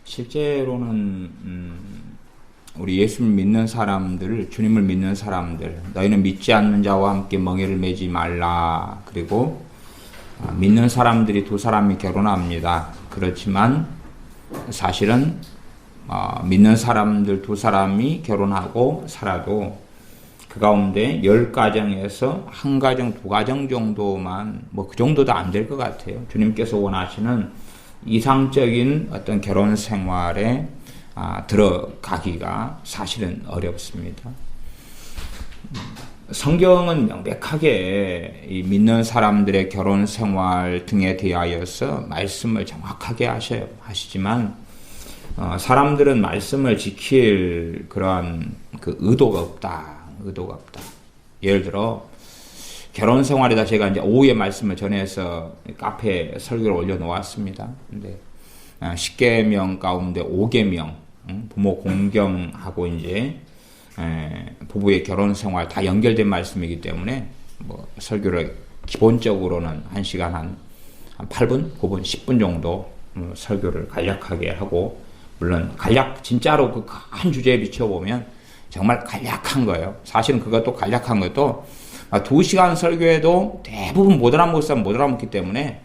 실제로는 우리 예수를 믿는 사람들, 주님을 믿는 사람들, 너희는 믿지 않는 자와 함께 멍에를 매지 말라. 그리고 믿는 사람들이 두 사람이 결혼합니다. 그렇지만 사실은 믿는 사람들 두 사람이 결혼하고 살아도 그 가운데 10가정에서 한 가정, 두 가정 정도만, 그 정도도 안 될 것 같아요. 주님께서 원하시는 이상적인 어떤 결혼 생활에 들어가기가 사실은 어렵습니다. 성경은 명백하게 이 믿는 사람들의 결혼 생활 등에 대하여서 말씀을 정확하게 하시지만 사람들은 말씀을 지킬 그러한 그 의도가 없다. 예를 들어 결혼 생활에다 제가 이제 오후에 말씀을 전해서 카페에 설교를 올려놓았습니다. 근데 10계명 가운데 5계명 부모 공경하고 이제 부부의 결혼 생활 다 연결된 말씀이기 때문에 설교를 기본적으로는 1시간 한 8분, 9분, 10분 정도 설교를 간략하게 하고, 물론 간략 진짜로 그 한 주제에 비춰보면 정말 간략한 거예요. 사실은 그것도 간략한 것도 2시간 설교에도 대부분 못 알아먹을 사람 못 알아먹기 때문에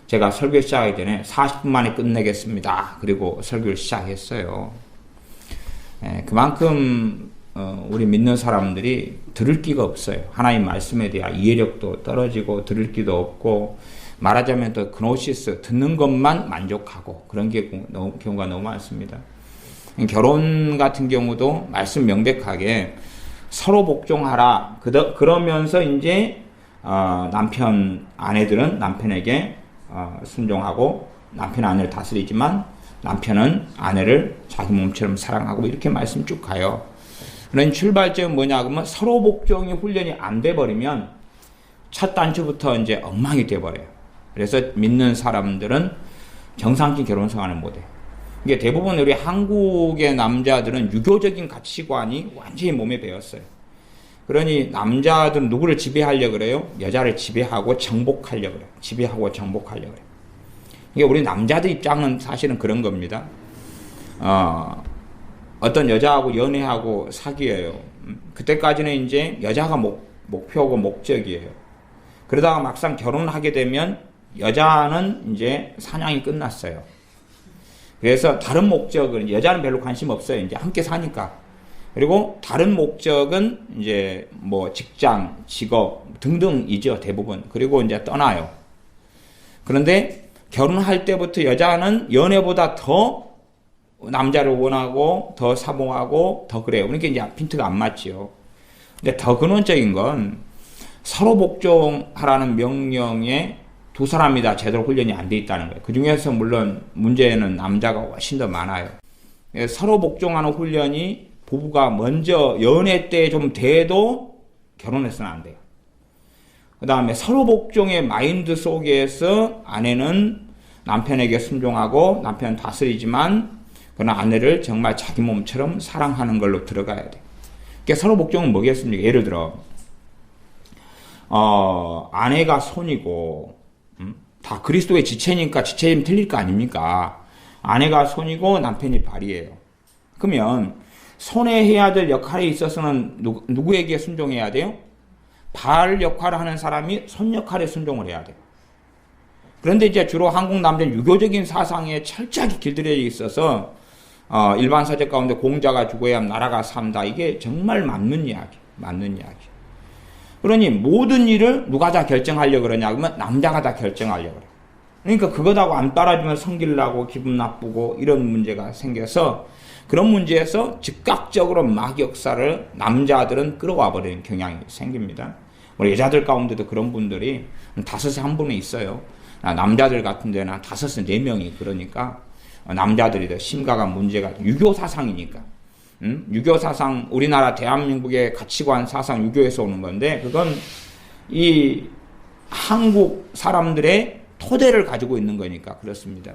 제가 설교 시작하기 전에 40분 만에 끝내겠습니다. 그리고 설교를 시작했어요. 그만큼 우리 믿는 사람들이 들을 기가 없어요. 하나님 말씀에 대한 이해력도 떨어지고 들을 기도 없고, 말하자면 또 그노시스, 듣는 것만 만족하고 그런 경우가 너무 많습니다. 결혼 같은 경우도 말씀 명백하게 서로 복종하라. 그러면서 이제 아내들은 남편에게 순종하고 남편 아내를 다스리지만 남편은 아내를 자기 몸처럼 사랑하고, 이렇게 말씀 쭉 가요. 그런 출발점은 뭐냐 그러면 서로 복종이 훈련이 안 돼버리면 첫 단추부터 이제 엉망이 돼버려요. 그래서 믿는 사람들은 정상적인 결혼 생활을 못해요. 이게 대부분 우리 한국의 남자들은 유교적인 가치관이 완전히 몸에 배었어요. 그러니 남자들은 누구를 지배하려고 그래요? 여자를 지배하고 정복하려고 그래요. 지배하고 정복하려고 그래요. 이게 우리 남자들 입장은 사실은 그런 겁니다. 어떤 여자하고 연애하고 사귀어요. 그때까지는 이제 여자가 목표고 목적이에요. 그러다가 막상 결혼을 하게 되면 여자는 이제 사냥이 끝났어요. 그래서 다른 목적은, 여자는 별로 관심 없어요. 이제 함께 사니까. 그리고 다른 목적은 이제 직장, 직업 등등이죠, 대부분. 그리고 이제 떠나요. 그런데 결혼할 때부터 여자는 연애보다 더 남자를 원하고 더 사모하고 더 그래요. 그러니까 이제 핀트가 안 맞지요. 근데 더 근원적인 건 서로 복종하라는 명령에 두 사람이 다 제대로 훈련이 안 돼 있다는 거예요. 그 중에서 물론 문제는 남자가 훨씬 더 많아요. 서로 복종하는 훈련이 부부가 먼저 연애 때 좀 돼도 결혼해서는 안 돼요. 그 다음에 서로 복종의 마인드 속에서 아내는 남편에게 순종하고 남편은 다스리지만 그러나 아내를 정말 자기 몸처럼 사랑하는 걸로 들어가야 돼요. 그러니까 서로 복종은 뭐겠습니까? 예를 들어 아내가 손이고 다 그리스도의 지체니까 지체임 틀릴 거 아닙니까? 아내가 손이고 남편이 발이에요. 그러면 손에 해야 될 역할에 있어서는 누구에게 순종해야 돼요? 발 역할을 하는 사람이 손 역할에 순종을 해야 돼요. 그런데 이제 주로 한국 남자는 유교적인 사상에 철저하게 길들여져 있어서 일반 사적 가운데 공자가 죽어야 나라가 산다. 이게 정말 맞는 이야기. 그러니 모든 일을 누가 다 결정하려고 그러냐 그러면 남자가 다 결정하려고 그래요. 그러니까 그거하고 안 따라주면 성질 나고 기분 나쁘고 이런 문제가 생겨서, 그런 문제에서 즉각적으로 막역사를 남자들은 끌어와 버리는 경향이 생깁니다. 우리 여자들 가운데도 그런 분들이 5에 한 분은 있어요. 남자들 같은 데는 5에 4명이 그러니까 남자들이 더 심각한 문제가 유교 사상이니까. 유교 사상, 우리나라 대한민국의 가치관 사상 유교에서 오는 건데, 그건 이 한국 사람들의 토대를 가지고 있는 거니까 그렇습니다.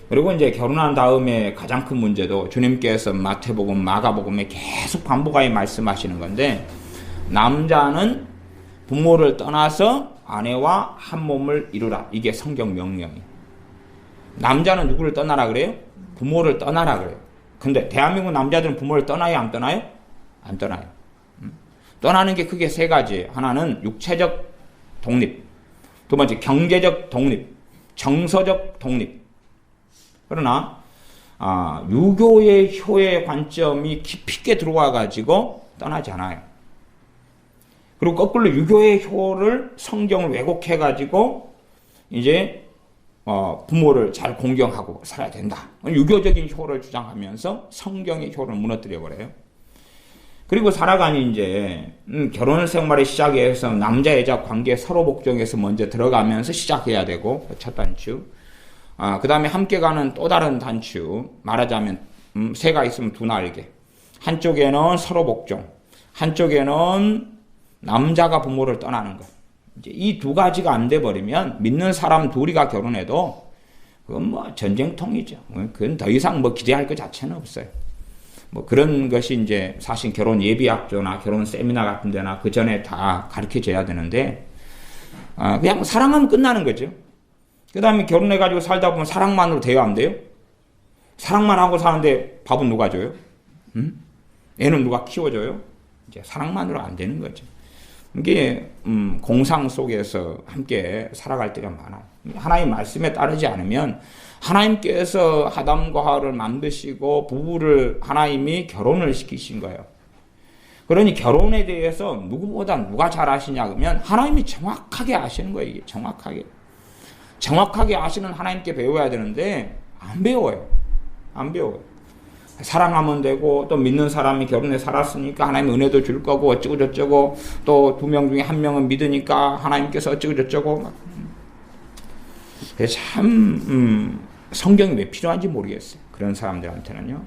그리고 이제 결혼한 다음에 가장 큰 문제도 주님께서 마태복음, 마가복음에 계속 반복하게 말씀하시는 건데, 남자는 부모를 떠나서 아내와 한 몸을 이루라. 이게 성경 명령이에요. 남자는 누구를 떠나라 그래요? 부모를 떠나라 그래요. 근데 대한민국 남자들은 부모를 떠나요, 안 떠나요? 안 떠나요. 떠나는 게 크게 세 가지예요. 하나는 육체적 독립, 두 번째 경제적 독립, 정서적 독립. 그러나 유교의 효의 관점이 깊이 있게 들어와 가지고 떠나지 않아요. 그리고 거꾸로 유교의 효를 성경을 왜곡해 가지고 이제 부모를 잘 공경하고 살아야 된다. 유교적인 효를 주장하면서 성경의 효를 무너뜨려 버려요. 그리고 살아가니 이제 결혼 생활의 시작에서 남자 여자 관계 서로 복종해서 먼저 들어가면서 시작해야 되고 첫 단추. 그 다음에 함께 가는 또 다른 단추. 말하자면 새가 있으면 두 날개. 한쪽에는 서로 복종, 한쪽에는 남자가 부모를 떠나는 것. 이제 이 두 가지가 안 돼 버리면 믿는 사람 둘이가 결혼해도 그건 뭐 전쟁통이죠. 그건 더 이상 뭐 기대할 것 자체는 없어요. 뭐 그런 것이 이제 사실 결혼 예비학교나 결혼 세미나 같은 데나 그 전에 다 가르쳐줘야 되는데, 그냥 사랑하면 끝나는 거죠. 그 다음에 결혼해가지고 살다 보면 사랑만으로 돼요, 안 돼요? 사랑만 하고 사는데 밥은 누가 줘요? 애는 누가 키워줘요? 이제 사랑만으로 안 되는 거죠. 이게 공상 속에서 함께 살아갈 때가 많아요. 하나님 말씀에 따르지 않으면 하나님께서 아담과 하와를 만드시고 부부를 하나님이 결혼을 시키신 거예요. 그러니 결혼에 대해서 누구보다 누가 잘 아시냐 그러면 하나님이 정확하게 아시는 거예요. 이게 정확하게 아시는 하나님께 배워야 되는데 안 배워요. 안 배워요. 사랑하면 되고 또 믿는 사람이 결혼해 살았으니까 하나님 은혜도 줄 거고 어쩌고 저쩌고 또 두 명 중에 한 명은 믿으니까 하나님께서 어쩌고 저쩌고 참 성경이 왜 필요한지 모르겠어요. 그런 사람들한테는요.